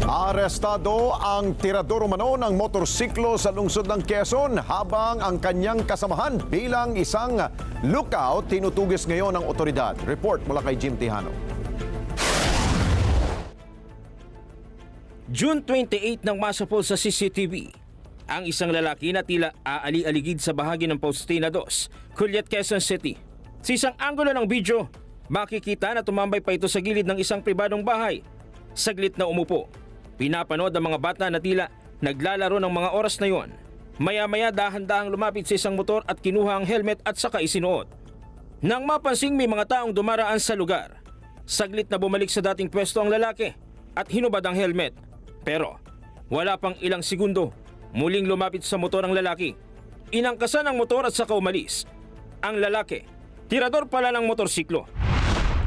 Arestado ang tirador umano ng motorsiklo sa lungsod ng Quezon habang ang kanyang kasamahan bilang isang lookout tinutugis ngayon ng otoridad. Report mula kay Jim Tejano. June 28 nang masapol sa CCTV ang isang lalaki na tila aali-aligid sa bahagi ng Postina 2, Culiat, Quezon City. Sa isang anggulo ng video, makikita na tumambay pa ito sa gilid ng isang pribadong bahay. Saglit na umupo. Pinapanood ang mga bata na tila naglalaro ng mga oras na yon. Maya-maya dahan-dahang lumapit sa isang motor at kinuha ang helmet at saka isinuot. Nang mapansing may mga taong dumaraan sa lugar, saglit na bumalik sa dating pwesto ang lalaki at hinubad ang helmet. Pero wala pang ilang segundo, muling lumapit sa motor ang lalaki. Inangkasan ang motor at saka umalis. Ang lalaki, tirador pala ng motorsiklo.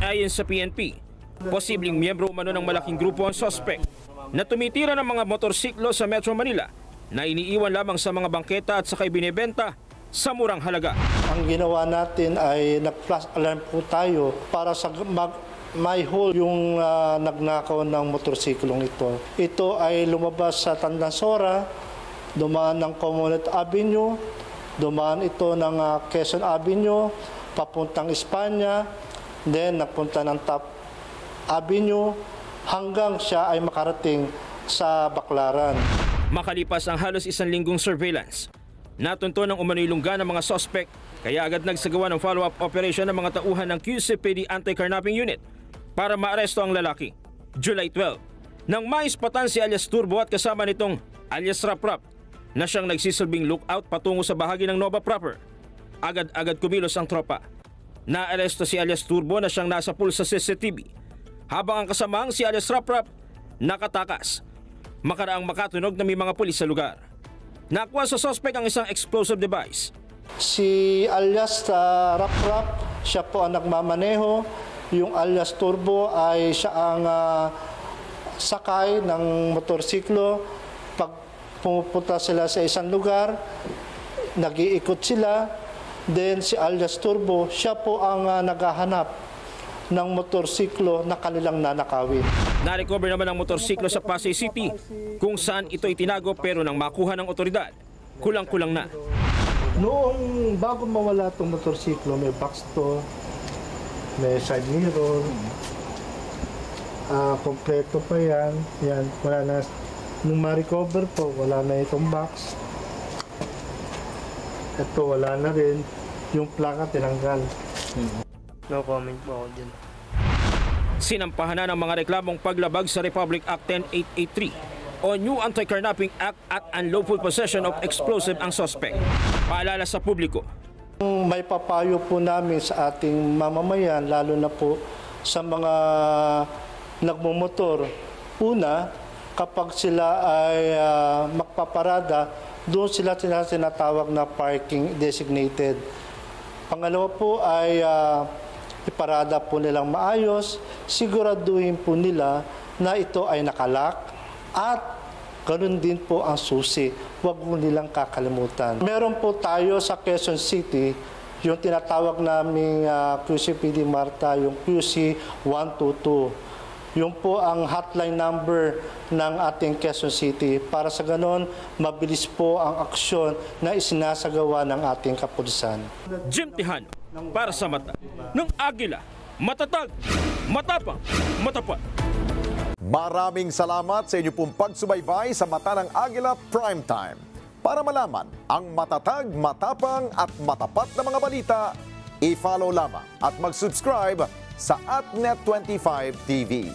Ayon sa PNP, posibleng miyembro umano ng malaking grupo ang suspect na tumitira ng mga motorsiklo sa Metro Manila na iniiwan lamang sa mga bangketa at saka ibinebenta sa murang halaga. Ang ginawa natin ay nag-flash alarm po tayo para sa may hole yung nagnakaw ng motorsiklong ito. Ito ay lumabas sa Tandansora, dumaan ng Commonwealth Avenue, dumaan ito ng Quezon Avenue, papuntang Espanya, then napunta ng Top Avenue, hanggang siya ay makarating sa Baclaran. Makalipas ang halos isang linggong surveillance, natunto ng umano'y lungga ng mga suspect, kaya agad nagsagawa ng follow-up operation ng mga tauhan ng QCPD Anti-Carnapping Unit para maaresto ang lalaki. July 12, nang maispatan si alias Turbo at kasama nitong alias Rap-Rap na siyang nagsisilbing lookout patungo sa bahagi ng Nova proper. Agad-agad kumilos ang tropa. Naaresto si alias Turbo na siyang nasa pool sa CCTV, habang ang kasamaang si alias Rap-Rap nakatakas. Makaraang makatunog na may mga pulis sa lugar. Nakuha sa suspect ang isang explosive device. Si alias Rap-Rap, siya po ang nagmamaneho. Yung alias Turbo ay siya ang sakay ng motorsiklo. Pag pumupunta sila sa isang lugar, nag-iikot sila. Then si alias Turbo, siya po ang naghahanap ng motorsiklo na kanilang nanakawin. Na-recover naman ang motorsiklo sa Pasay City kung saan ito itinago, pero nang makuha ng otoridad, kulang-kulang na. Noong bago mawala itong motorsiklo, may box to, may side mirror, kompleto pa yan. Yan, wala na. Nung ma-recover po, wala na itong box. Ito, wala na rin. Yung plaka tinanggal. No comment po ako dyan. Sinampahan na ng mga reklamong paglabag sa Republic Act 10883 o New Anti-Carnapping Act at Unlawful Possession of Explosive ang suspect. Paalala sa publiko. May papayo po namin sa ating mamamayan, lalo na po sa mga nagmumotor. Una, kapag sila ay magpaparada, doon sila tinatawag na parking designated. Pangalawa po ay iparada po nilang maayos, siguraduhin po nila na ito ay nakalak at ganoon din po ang susi. Huwag po nilang kakalimutan. Meron po tayo sa Quezon City, yung tinatawag naming QCPD Marta, yung QC 122. Yung po ang hotline number ng ating Quezon City. Para sa ganon, mabilis po ang aksyon na isinasagawa ng ating kapulisan. Jim Tejano, para sa mata ng Agila, matatag, matapang, matapat. Maraming salamat sa inyo pong pagsubaybay sa Mata ng Agila Primetime. Para malaman ang matatag, matapang at matapat na mga balita, i-follow lamang at mag-subscribe sa @Net25 TV.